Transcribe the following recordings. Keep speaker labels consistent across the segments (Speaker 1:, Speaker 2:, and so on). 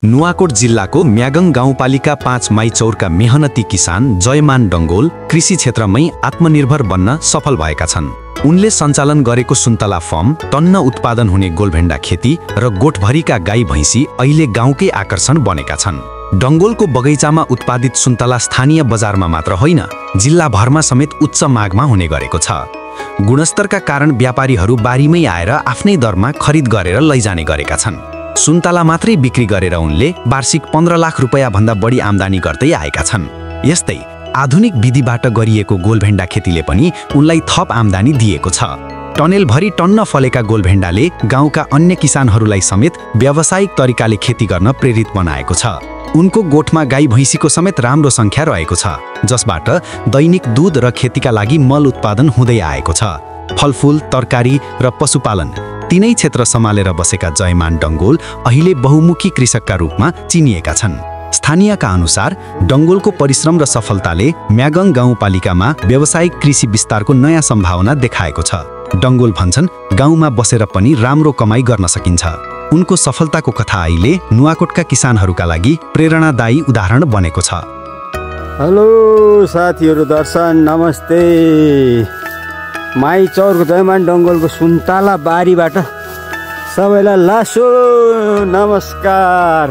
Speaker 1: नुवाकोट जिल्लाको म्यागङ गाउँपालिका 5 माइचौरका मेहनती किसान जयमान डङ्गोल कृषि क्षेत्रमै आत्मनिर्भर बन्न सफल भएका छन्। उनले सञ्चालन गरेको सुन्तला फर्म, टन्न उत्पादन हुने गोलभेन्डा खेती र गोठभरिका गाई भैँसी अहिले गाउँकै आकर्षण बनेका छन्। डङ्गोलको बगैँचामा उत्पादित सुन्तला स्थानीय बजारमा मात्र होइन, जिल्लाभरमा समेत उच्च मागमा हुने गरेको छ। गुणस्तरका कारण व्यापारीहरू बारीमै आएर आफ्नै दरमा खरिद गरेर लैजाने गरेका छन्। सुन्तला मात्रै बिक्री गरेर उनले वार्षिक 15 लाख रुपैयाँ भन्दा बढी आम्दानी गर्दै आएका छन्। यस्तै आधुनिक विधिबाट गरिएको गोलभेन्डा खेतीले पनि उनलाई थप आम्दानी दिएको छ। टनेलभरि टन्न फलेका गोलभेन्डाले गाउँका अन्य किसानहरूलाई समेत व्यावसायिक तरिकाले खेती गर्न प्रेरित बनाएको छ। उनको गोठमा गाई भैँसीको समेत राम्रो सङ्ख्या रहेको छ, जसबाट दैनिक दूध र खेतीका लागि मल उत्पादन हुँदै आएको छ। फलफुल, तरकारी र पशुपालन तीनै क्षेत्र सम्हालेर बसेका जयमान डङ्गोल अहिले बहुमुखी कृषकका रूपमा चिनिएका छन्। स्थानीयका अनुसार डङ्गोलको परिश्रम र सफलताले म्यागङ गाउँपालिकामा व्यावसायिक कृषि विस्तारको नयाँ सम्भावना देखाएको छ। डङ्गोल भन्छन्, गाउँमा बसेर पनि राम्रो कमाई गर्न सकिन्छ। उनको सफलताको कथा अहिले नुवाकोटका किसानहरूका लागि प्रेरणादायी उदाहरण बनेको छ।
Speaker 2: हेलो साथीहरू, दर्शन नमस्ते। माइचौरको जयमान डङ्गोलको सुन्तला बारीबाट सबैलाई लासो नमस्कार।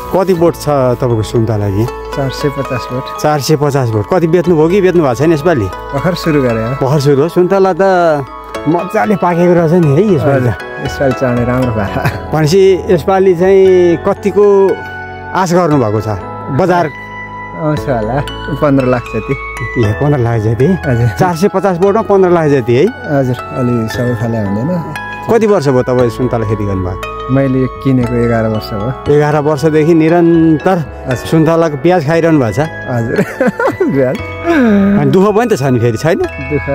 Speaker 2: कति बोट छ तपाईँको सुन्तला कि?
Speaker 3: 450 बोट।
Speaker 2: 450 बोट। कति बेच्नुभयो कि बेच्नु भएको छैन यसपालि?
Speaker 3: भर्खर सुरु गरे।
Speaker 2: भर्खर सुरु हो। सुन्तला त मजाले पाकेको रहेछ नि है यसपालि।
Speaker 3: यसपालि चाहिँ राम्रो भयो।
Speaker 2: भनेपछि यसपालि चाहिँ कतिको आश गर्नुभएको छ? बजार
Speaker 3: आउँछ होला 15 लाख जति।
Speaker 2: ए 15 लाख जति?
Speaker 3: हजुर।
Speaker 2: 450 बोटमा 15 लाख जति है?
Speaker 3: हजुर, अलि सबै खाले हुँदैन।
Speaker 2: कति वर्ष भयो तपाईँ सुन्तला खेती गर्नुभएको?
Speaker 3: मैले किनेको 11 वर्ष भयो।
Speaker 2: 11 वर्षदेखि निरन्तर सुन्तलाको प्याज खाइरहनु भएको छ?
Speaker 3: हजुर। प्याज
Speaker 2: अनि दुःख पनि त छ नि फेरि, छैन?
Speaker 3: दुःख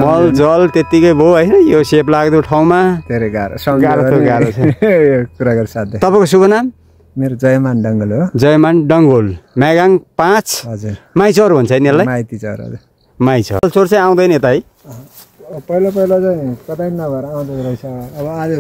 Speaker 2: मल जल त्यत्तिकै भयो होइन? यो सेप लाग्दो ठाउँमा
Speaker 3: धेरै गाह्रो छ।
Speaker 2: यो
Speaker 3: कुरा गरेर साध्य।
Speaker 2: तपाईँको शुभ नाम?
Speaker 3: मेरो जयमान डङ्गोल हो।
Speaker 2: जयमान डङ्गोल, म्यागङ 5
Speaker 3: हजुर
Speaker 2: माइचौर भन्छ नि यसलाई?
Speaker 3: माइती चौर। हजुर,
Speaker 2: माइचौर। चौर चाहिँ आउँदैन यता है?
Speaker 3: पहिला चाहिँ कतै नभएर आउँदो रहेछ। अब आज